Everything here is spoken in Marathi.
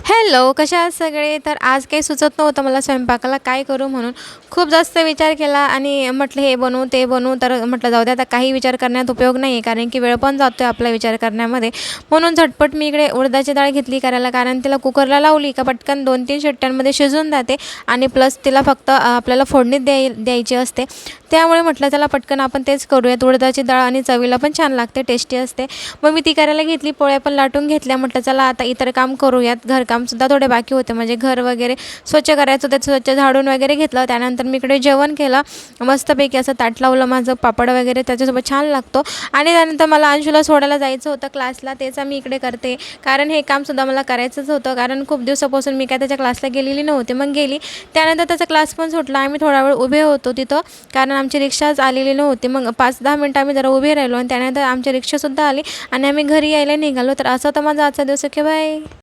हॅलो, कशा आहात सगळे? तर आज काही सुचत नव्हतं मला स्वयंपाकाला काय करू म्हणून. खूप जास्त विचार केला आणि म्हटलं हे बनवू, ते बनवू. तर म्हटलं जाऊ दे आता काही विचार करण्यात उपयोग नाही आहे, कारण की वेळ पण जातो आहे आपला विचार करण्यामध्ये. म्हणून झटपट मी इकडे उडदाची डाळ घेतली करायला, कारण तिला कुकरला लावली का पटकन 2-3 शिट्ट्यांमध्ये शिजून जाते आणि प्लस तिला फक्त आपल्याला फोडणी द्यायची असते. त्यामुळे म्हटलं चला पटकन आपण तेच करूयात. उडदाची डाळ आणि चवीला पण छान लागते, टेस्टी असते. मग मी ती करायला घेतली, पोळ्या पण लाटून घेतल्या. म्हटलं चला आता इतर काम करूयात. घरकामसुद्धा थोडे बाकी होते, म्हणजे घर वगैरे स्वच्छ करायचं होतं, स्वच्छ झाडून वगैरे घेतलं. त्यानंतर मी इकडे जेवण केलं. मस्तपैकी असं ताट लावलं माझं, पापड वगैरे त्याच्यासोबत छान लागतो. आणि त्यानंतर मला अंशूला सोडायला जायचं होतं क्लासला, तेच मी इकडे करते. कारण हे कामसुद्धा मला करायचंच होतं, कारण खूप दिवसापासून मी काय त्याच्या क्लासला गेलेली नव्हते. मग गेली, त्यानंतर त्याचा क्लास पण सुटला. आम्ही थोडा वेळ उभे होतो तिथं, कारण आमची रिक्षाच आलेली नव्हती. मग 5-10 मिनटं आम्ही जरा उभे राहिलो आणि त्यानंतर आमची रिक्षासुद्धा आली आणि आम्ही घरी यायला निघालो. तर असा तर माझा आजचा दिवस. Okay, bye.